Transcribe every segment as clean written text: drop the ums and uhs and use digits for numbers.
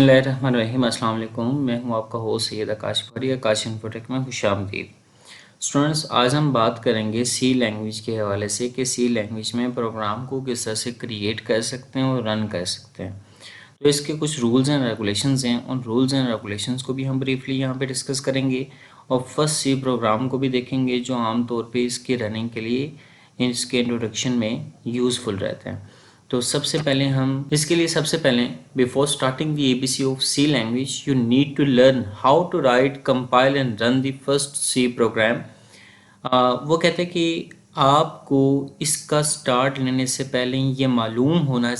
बिस्मिल्लाहिर्रहमानिर्रहीम। अस्सलाम वालेकुम। मैं हूं आपका होस्ट सैयद आकाश फारी। आकाश इन्फोटेक में खुशामदीद। स्टूडेंट्स, आज हम बात करेंगे सी लैंग्वेज के हवाले से कि सी लैंग्वेज में प्रोग्राम को किस तरह से क्रिएट कर सकते हैं और रन कर सकते हैं। तो इसके कुछ रूल्स एंड रेगुलेशंस हैं, उन रूल्स एंड रेगुलेशंस को भी हम ब्रीफली यहाँ पे डिस्कस करेंगे और फर्स्ट सी प्रोग्राम को भी देखेंगे जो आमतौर पे इसके रनिंग के लिए इसके इंट्रोडक्शन में यूज़फुल रहते हैं। तो सबसे पहले before starting the ABC of C language you need to learn how to write, compile and run the first C program. वो कहते हैं कि आपको इसका स्टार्ट लेने से पहले ये मालूम होना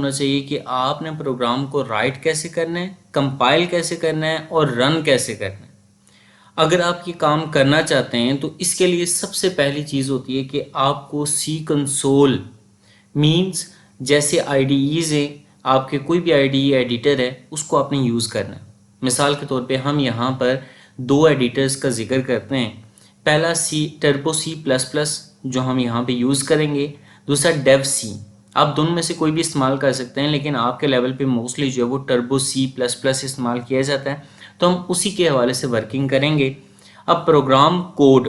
चाहिए कि आपने प्रोग्राम को राइट कैसे करना है, कंपाइल कैसे करना है और रन कैसे करना है। अगर आप ये काम करना चाहते हैं तो इसके लिए सबसे पहली चीज़ होती है कि आपको सी कंसोल मीन्स जैसे आईडीईज़ हैं, आपके कोई भी आईडीई एडिटर है उसको आपने यूज़ करना है। मिसाल के तौर पे हम यहाँ पर दो एडिटर्स का जिक्र करते हैं। पहला टर्बो सी प्लस प्लस जो हम यहाँ पे यूज़ करेंगे, दूसरा डेव सी। आप दोनों में से कोई भी इस्तेमाल कर सकते हैं, लेकिन आपके लेवल पे मोस्टली जो है वो टर्बो सी प्लस प्लस इस्तेमाल किया जाता है, तो हम उसी के हवाले से वर्किंग करेंगे। अब प्रोग्राम कोड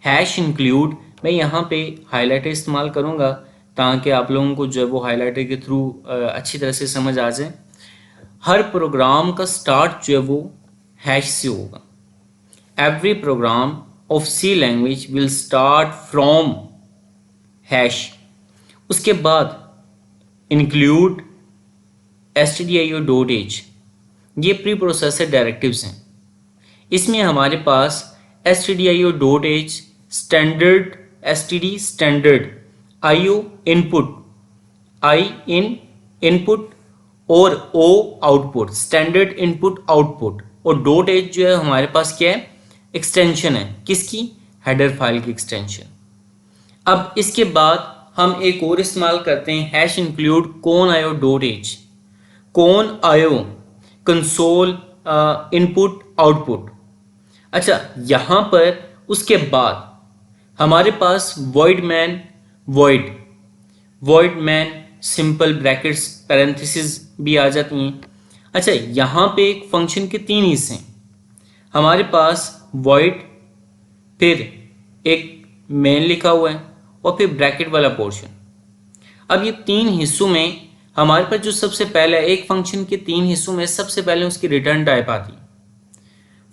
#include मैं यहाँ पे हाईलाइटर इस्तेमाल करूँगा ताकि आप लोगों को जो है वो हाईलाइटर के थ्रू अच्छी तरह से समझ आ जाए। हर प्रोग्राम का स्टार्ट जो है वो हैश से होगा। Every program of C language will start from hash. उसके बाद इंक्लूड stdio.h, ये प्री प्रोसेसर डायरेक्टिव्स हैं। इसमें हमारे पास stdio.h standard, std standard, io input, i in input और o output, standard input output, और .h जो है हमारे पास क्या है, एक्सटेंशन है। किसकी? हेडर फाइल की एक्सटेंशन। अब इसके बाद हम एक और इस्तेमाल करते हैं #include conio.h, कौन आयो कंसोल इनपुट आउटपुट। अच्छा, यहाँ पर उसके बाद हमारे पास void main simple brackets parenthesis भी आ जाती हैं। अच्छा, यहाँ पे एक फंक्शन के तीन हिस्से हैं। हमारे पास वॉइड, फिर एक मेन लिखा हुआ है और फिर ब्रैकेट वाला पोर्शन। अब ये तीन हिस्सों में हमारे पास जो सबसे पहले एक फंक्शन के तीन हिस्सों में सबसे पहले उसकी रिटर्न टाइप आती है।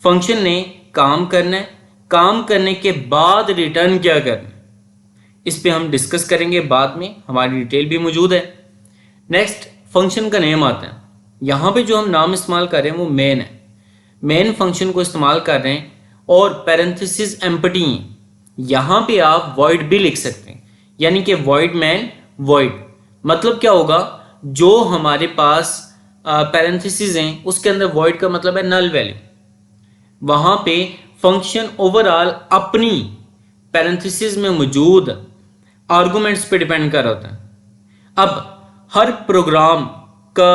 फंक्शन ने काम करना है, काम करने के बाद रिटर्न क्या करना है इस पे हम डिस्कस करेंगे बाद में, हमारी डिटेल भी मौजूद है। नेक्स्ट फंक्शन का नेम आता है। यहाँ पे जो हम नाम इस्तेमाल कर रहे हैं वो मेन है। मेन फंक्शन को इस्तेमाल कर रहे हैं और पैरेंथेसिस एम्प्टी हैं। यहाँ पे आप वॉइड भी लिख सकते हैं, यानी कि वॉइड मैन वॉइड मतलब क्या होगा, जो हमारे पास पैरेंथेसिस हैं उसके अंदर वॉइड का मतलब है नल वैल्यू। वहां पे फंक्शन ओवरऑल अपनी पैरेंथेसिस में मौजूद आर्गुमेंट्स पे डिपेंड कर रहा होता है। अब हर प्रोग्राम का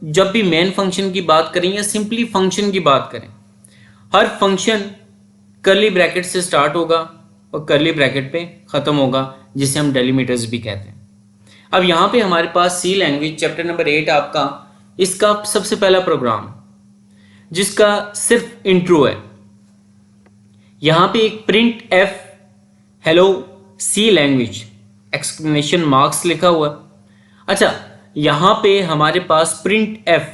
जब भी मेन फंक्शन की बात करें या सिंपली फंक्शन की बात करें, हर फंक्शन कर्ली ब्रैकेट से स्टार्ट होगा और कर्ली ब्रैकेट पे ख़त्म होगा, जिसे हम डेलीमीटर्स भी कहते हैं। अब यहाँ पे हमारे पास सी लैंग्वेज चैप्टर नंबर 8 आपका, इसका सबसे पहला प्रोग्राम जिसका सिर्फ इंट्रो है। यहाँ पे एक प्रिंट एफ हेलो सी लैंग्वेज एक्सक्लेमेशन मार्क्स लिखा हुआ है। अच्छा, यहाँ पे हमारे पास प्रिंट एफ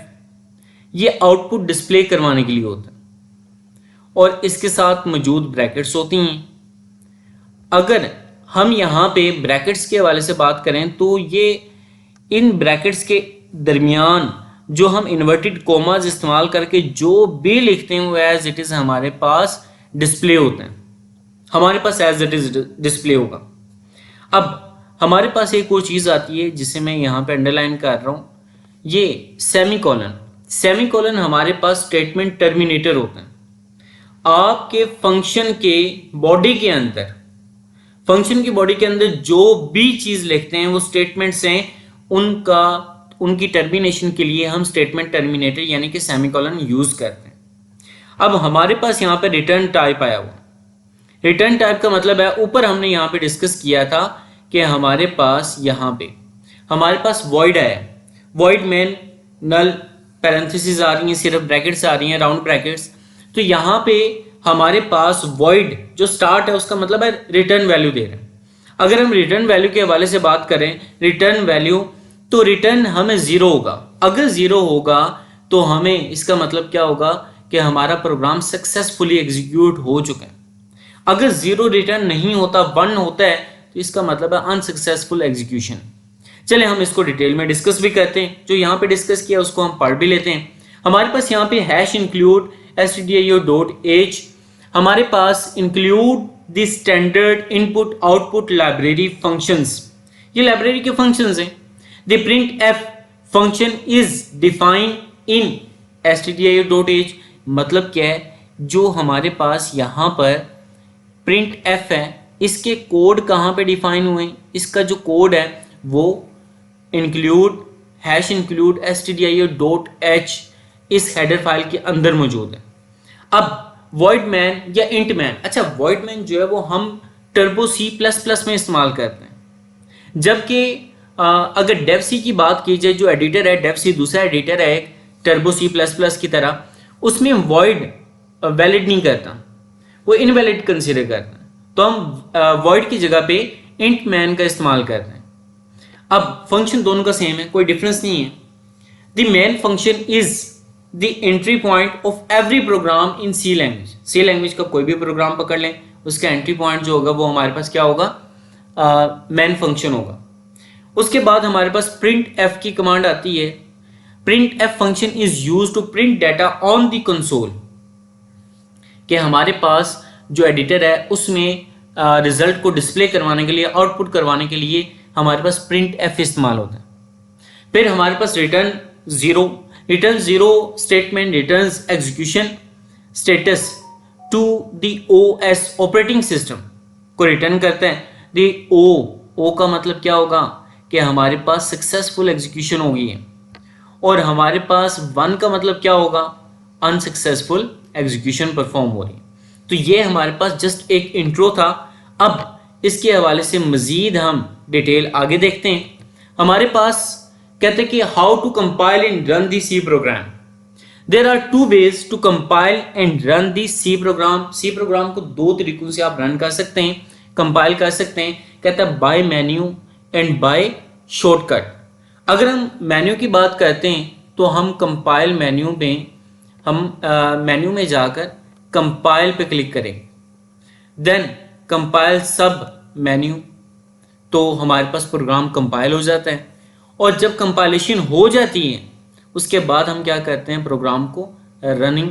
ये आउटपुट डिस्प्ले करवाने के लिए होता है और इसके साथ मौजूद ब्रैकेट्स होती हैं। अगर हम यहाँ पे ब्रैकेट्स के हवाले से बात करें तो ये इन ब्रैकेट्स के दरमियान जो हम इन्वर्टेड कोमास इस्तेमाल करके जो भी लिखते हैं वो एज इट इज़ हमारे पास डिस्प्ले होते हैं, हमारे पास एज इट इज़ डिस्प्ले होगा। अब हमारे पास एक और चीज़ आती है जिसे मैं यहाँ पे अंडरलाइन कर रहा हूँ, ये सेमीकोलन हमारे पास स्टेटमेंट टर्मिनेटर होता है। आपके फंक्शन की बॉडी के अंदर जो भी चीज़ लिखते हैं वो स्टेटमेंट्स हैं, उनकी टर्मिनेशन के लिए हम स्टेटमेंट टर्मिनेटर यानी कि सेमीकोलन यूज़ करते हैं। अब हमारे पास यहाँ पे रिटर्न टाइप आया हुआ। रिटर्न टाइप का मतलब है, ऊपर हमने यहाँ पे डिस्कस किया था कि हमारे पास यहाँ पे हमारे पास वॉइड है, वॉइड मैन नल पैरेंथेसिस आ रही हैं, सिर्फ ब्रैकेट्स आ रही हैं, राउंड ब्रैकेट्स। तो यहाँ पे हमारे पास वॉइड जो स्टार्ट है उसका मतलब है रिटर्न वैल्यू दे रहे हैं। अगर हम रिटर्न वैल्यू के हवाले से बात करें, रिटर्न वैल्यू, तो रिटर्न हमें जीरो होगा। अगर जीरो होगा तो हमें इसका मतलब क्या होगा कि हमारा प्रोग्राम सक्सेसफुली एग्जीक्यूट हो चुका है। अगर जीरो रिटर्न नहीं होता, वन होता है, तो इसका मतलब है अनसक्सेसफुल एग्जीक्यूशन। चले हम इसको डिटेल में डिस्कस भी करते हैं। जो यहाँ पे डिस्कस किया उसको हम पढ़ भी लेते हैं। हमारे पास यहाँ पे हैश इंक्लूड stdio.h, हमारे पास include the standard input output library functions, ये लाइब्रेरी के फंक्शंस हैं। The print F function is defined in stdio.h, मतलब क्या है, जो हमारे पास यहाँ पर प्रिंट एफ है, इसके कोड कहाँ पे डिफाइन हुए हैं, इसका जो कोड है वो इंक्लूड हैश इंक्लूड stdio.h इस हेडर फाइल के अंदर मौजूद है। अब वॉइड मैन या इंट मैन, अच्छा वॉइड मैन जो है वो हम टर्बो C++ में इस्तेमाल करते हैं, जबकि अगर डेव सी की बात की जाए, जो एडिटर है डेव सी दूसरा एडिटर है एक टर्बो C++ की तरह, उसमें वॉइड वैलिड नहीं करता, वो इनवैलिड कंसिडर करता है। तो हम वॉइड की जगह पे इंट मैन का इस्तेमाल करते हैं। अब फंक्शन दोनों का सेम है, कोई डिफरेंस नहीं है। The main function is the entry point of every program in C language. C language का कोई भी प्रोग्राम पकड़ लें, उसका एंट्री पॉइंट जो होगा वो हमारे पास क्या होगा, मेन फंक्शन होगा। उसके बाद हमारे पास प्रिंट एफ की कमांड आती है। Print F function is use to print data on the console, कि हमारे पास जो एडिटर है उसमें रिजल्ट को डिस्प्ले करवाने के लिए, आउटपुट करवाने के लिए हमारे पास प्रिंट एफ इस्तेमाल होता है। फिर हमारे पास return zero statement returns execution status to the OS operating system को रिटर्न करते हैं। द ओ का मतलब क्या होगा कि हमारे पास सक्सेसफुल एग्जीक्यूशन होगी है, और हमारे पास वन का मतलब क्या होगा, अनसक्सेसफुल एग्जीक्यूशन परफॉर्म हो रही है। तो ये हमारे पास जस्ट एक इंट्रो था। अब इसके हवाले से मजीद हम डिटेल आगे देखते हैं। हमारे पास कहते हैं कि how to compile and run the C program. There are two ways to compile and run the C program. C program को दो तरीकों से आप रन कर सकते हैं, कंपाइल कर सकते हैं। कहता है by menu and by shortcut. अगर हम मेन्यू की बात करते हैं तो हम कंपाइल मेन्यू में मेन्यू में जाकर कंपाइल पे क्लिक करेंगे, देन कंपाइल सब मेन्यू, तो हमारे पास प्रोग्राम कंपाइल हो जाता है। और जब कंपाइलेशन हो जाती है उसके बाद हम क्या करते हैं, प्रोग्राम को रनिंग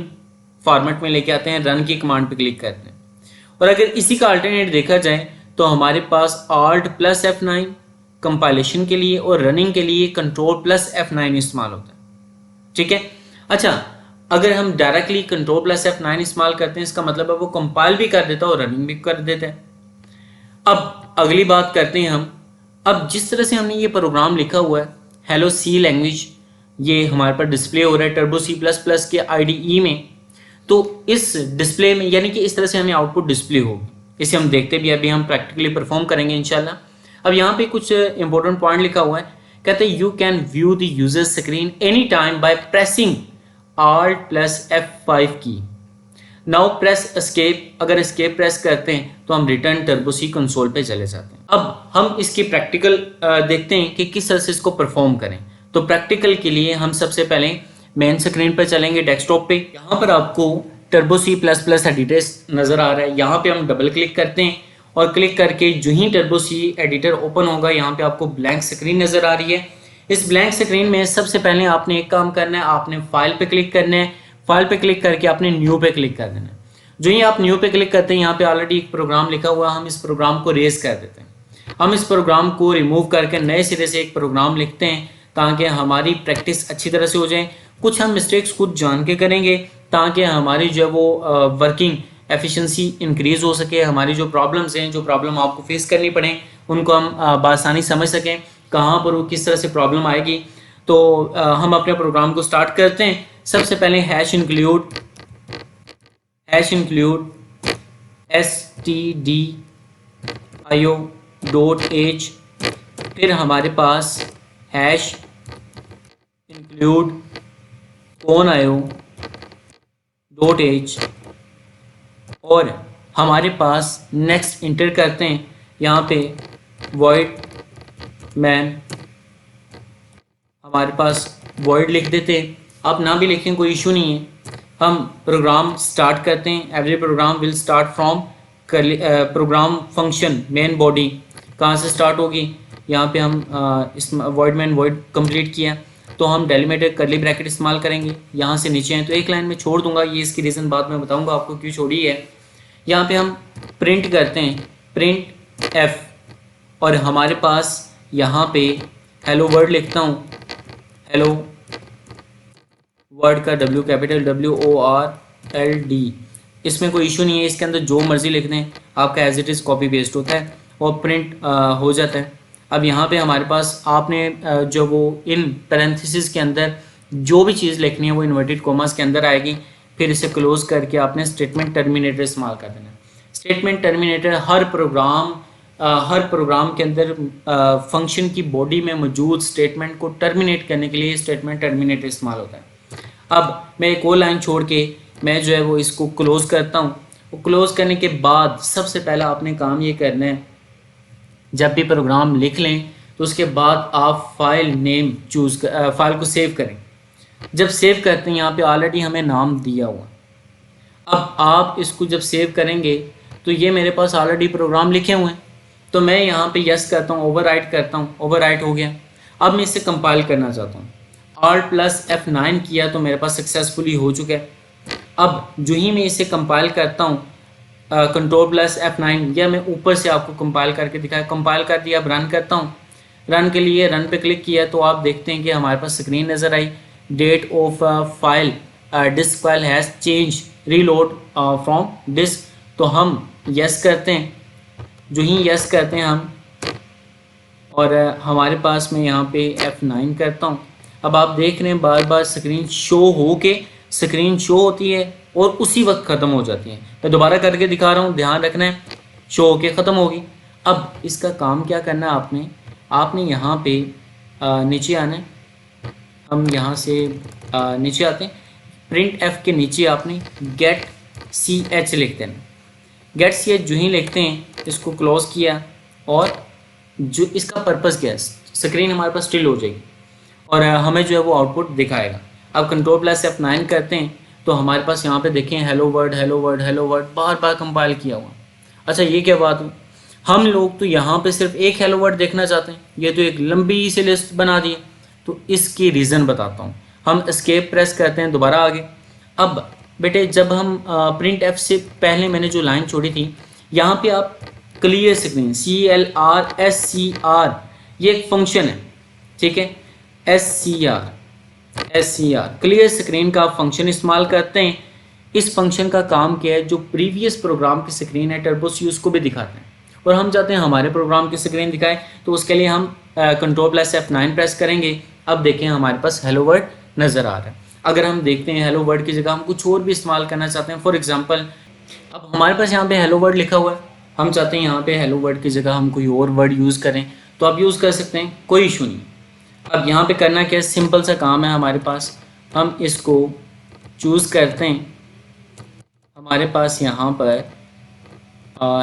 फॉर्मेट में लेके आते हैं, रन की कमांड पे क्लिक करते हैं। और अगर इसी का अल्टरनेट देखा जाए तो हमारे पास Alt+F9 कंपाइलेशन के लिए और रनिंग के लिए Ctrl+F9 इस्तेमाल होता है। ठीक है, अच्छा अगर हम डायरेक्टली Ctrl+F9 इस्तेमाल करते हैं, इसका मतलब है वो कंपाइल भी कर देता है और रनिंग भी कर देता है। अब अगली बात करते हैं हम, अब जिस तरह से हमने ये प्रोग्राम लिखा हुआ है हेलो सी लैंग्वेज, ये हमारे पास डिस्प्ले हो रहा है टर्बो C++ के IDE में, तो इस डिस्प्ले में यानी कि इस तरह से हमें आउटपुट डिस्प्ले होगी। इसे हम देखते भी, अभी हम प्रैक्टिकली परफॉर्म करेंगे इंशाल्लाह। अब यहाँ पे कुछ इंपॉर्टेंट पॉइंट लिखा हुआ है, कहते हैं you can view the user screen any time by pressing Alt+F5 की। नाउ प्रेस एस्केप, अगर एस्केप प्रेस करते हैं तो हम रिटर्न टर्बो सी कंसोल पे चले जाते हैं। अब हम इसकी प्रैक्टिकल देखते हैं कि किस तरह से इसको परफॉर्म करें। तो प्रैक्टिकल के लिए हम सबसे पहले मेन स्क्रीन पर चलेंगे, डेस्कटॉप पे। यहाँ पर आपको टर्बो C++ एडिटर नज़र आ रहा है, यहाँ पे हम डबल क्लिक करते हैं और क्लिक करके जो ही टर्बो सी एडिटर ओपन होगा, यहाँ पे आपको ब्लैंक स्क्रीन नज़र आ रही है। इस ब्लैंक स्क्रीन में सबसे पहले आपने एक काम करना है, आपने फाइल पे क्लिक करना है। फाइल पे क्लिक करके आपने न्यू पे क्लिक कर देना है। जो ही आप न्यू पे क्लिक करते हैं, यहाँ पे ऑलरेडी एक प्रोग्राम लिखा हुआ है, हम इस प्रोग्राम को रेज कर देते हैं। हम इस प्रोग्राम को रिमूव करके नए सिरे से एक प्रोग्राम लिखते हैं ताकि हमारी प्रैक्टिस अच्छी तरह से हो जाए। कुछ हम मिस्टेक्स खुद जान के करेंगे ताकि हमारी जो है वो वर्किंग एफिशिएंसी इंक्रीज हो सके। हमारी जो प्रॉब्लम्स हैं, जो प्रॉब्लम आपको फेस करनी पड़े, उनको हम बआसानी समझ सकें कहाँ पर वो किस तरह से प्रॉब्लम आएगी। तो हम अपने प्रोग्राम को स्टार्ट करते हैं। सबसे पहले हैश इंक्लूड stdio.h, फिर हमारे पास हैश इंक्लूड कौन आयो डॉट एज, और हमारे पास नेक्स्ट इंटर करते हैं यहाँ पे वॉइड मैन, हमारे पास वॉइड लिख देते हैं। आप ना भी लिखें कोई इशू नहीं है। हम प्रोग्राम स्टार्ट करते हैं। Every program will start from program function main body. कहाँ से स्टार्ट होगी, यहाँ पे हम इस वॉइड मैन वॉइड कंप्लीट किया तो हम डेलिमिटर करली ब्रैकेट इस्तेमाल करेंगे। यहाँ से नीचे हैं तो एक लाइन में छोड़ दूंगा, ये इसकी रीज़न बाद में बताऊंगा आपको क्यों छोड़ी है। यहाँ पे हम प्रिंट करते हैं प्रिंट एफ, और हमारे पास यहाँ पे हेलो वर्ड लिखता हूँ, हेलो वर्ड का W कैपिटल WORLD। इसमें कोई इशू नहीं है, इसके अंदर जो मर्जी लिख दें आपका as it is copy paste होता है और प्रिंट हो जाता है। अब यहाँ पे हमारे पास आपने जो वो इन पैरेंथेसिस के अंदर जो भी चीज़ लिखनी है वो इन्वर्टेड कॉमास के अंदर आएगी। फिर इसे क्लोज करके आपने स्टेटमेंट टर्मिनेटर इस्तेमाल कर देना। स्टेटमेंट टर्मिनेटर हर प्रोग्राम के अंदर फंक्शन की बॉडी में मौजूद स्टेटमेंट को टर्मिनेट करने के लिए स्टेटमेंट टर्मिनेटर इस्तेमाल होता है। अब मैं एक और लाइन छोड़ के मैं जो है वो इसको क्लोज करता हूँ। वो क्लोज करने के बाद सबसे पहला आपने काम ये करना है, जब भी प्रोग्राम लिख लें तो उसके बाद आप फाइल नेम फाइल को सेव करें। जब सेव करते हैं यहाँ पे ऑलरेडी हमें नाम दिया हुआ, अब आप इसको जब सेव करेंगे तो ये मेरे पास ऑलरेडी प्रोग्राम लिखे हुए हैं, तो मैं यहाँ पे यस करता हूँ, ओवरराइट करता हूँ, ओवरराइट हो गया। अब मैं इसे कंपाइल करना चाहता हूँ, Alt+F9 किया तो मेरे पास सक्सेसफुली हो चुका है। अब जो ही मैं इसे कंपाइल करता हूँ Ctrl+F9, या मैं ऊपर से आपको कंपाइल करके दिखाया, कंपाइल कर दिया। अब रन करता हूँ, रन के लिए रन पे क्लिक किया तो आप देखते हैं कि हमारे पास स्क्रीन नज़र आई, date of file disk file has change reload from disk. तो हम यस करते हैं, जो ही यस करते हैं हम, और हमारे पास में यहाँ पे F9 करता हूँ। अब आप देख रहे हैं बार बार स्क्रीन शो होती है और उसी वक्त ख़त्म हो जाती है। मैं दोबारा करके दिखा रहा हूँ, ध्यान रखना है, शो होके ख़त्म होगी। अब इसका काम क्या करना है, आपने यहाँ पे नीचे आना है। हम यहाँ से नीचे आते हैं, प्रिंट एफ के नीचे आपने गेट CH लिख देना। गेट CH जो ही लिखते हैं, इसको क्लोज किया, और जो इसका पर्पज़ क्या है, स्क्रीन हमारे पास स्टिल हो जाएगी और हमें जो है वो आउटपुट दिखाएगा। अब Ctrl+F9 करते हैं तो हमारे पास यहाँ पे देखें हेलो वर्ड बार बार कंपाइल किया हुआ। अच्छा ये क्या बात हुई, हम लोग तो यहाँ पे सिर्फ एक हेलो वर्ड देखना चाहते हैं, ये तो एक लंबी सी लिस्ट बना दी है। तो इसकी रीज़न बताता हूँ। हम एस्केप प्रेस करते हैं, दोबारा आगे। अब बेटे जब हम प्रिंट एफ से पहले मैंने जो लाइन छोड़ी थी, यहाँ पे आप क्लियर स्क्रीन CLRSCR ये एक फंक्शन है, ठीक है, SCR क्लियर स्क्रीन का फंक्शन इस्तेमाल करते हैं। इस फंक्शन का काम क्या है, जो प्रीवियस प्रोग्राम की स्क्रीन है टर्बोसी उसको भी दिखाते हैं, और हम चाहते हैं हमारे प्रोग्राम की स्क्रीन दिखाए, तो उसके लिए हम Ctrl+F9 प्रेस करेंगे। अब देखें हमारे पास हेलो वर्ड नज़र आ रहा है। अगर हम देखते हैं हेलो वर्ड की जगह हम कुछ और भी इस्तेमाल करना चाहते हैं, फॉर एग्जांपल अब हमारे पास यहाँ पे हेलो वर्ड लिखा हुआ है, हम चाहते हैं यहाँ पे हेलो वर्ड की जगह हम कोई और वर्ड यूज़ करें, तो आप यूज़ कर सकते हैं, कोई इशू नहीं। अब यहाँ पे करना क्या है, सिंपल सा काम है हमारे पास, हम इसको चूज़ करते हैं। हमारे पास यहाँ पर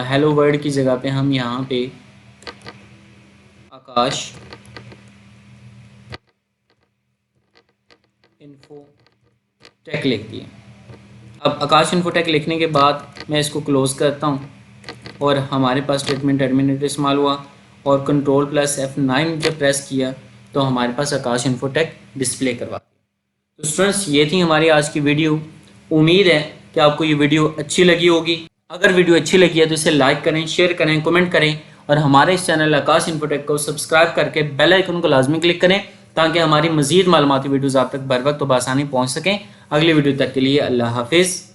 हेलो वर्ड की जगह पे हम यहाँ पे आकाश इन्फोटेक लिख दिए। अब आकाश इन्फोटेक लिखने के बाद मैं इसको क्लोज करता हूँ और हमारे पास स्टेटमेंट टर्मिनेटर इस्तेमाल हुआ, और Ctrl+F9 जब प्रेस किया तो हमारे पास आकाश इन्फोटेक डिस्प्ले करवा दिया। तो स्टूडेंट्स ये थी हमारी आज की वीडियो। उम्मीद है कि आपको ये वीडियो अच्छी लगी होगी। अगर वीडियो अच्छी लगी है तो इसे लाइक करें, शेयर करें, कमेंट करें, और हमारे इस चैनल आकाश इन्फोटेक को सब्सक्राइब करके बेल आइकन को लाजमी क्लिक करें ताकि हमारी मज़ीद मालूमाती वीडियोज़ आप तक बर वक्त तो बआसानी पहुँच सकें। अगली वीडियो तक के लिए अल्लाह हाफिज़।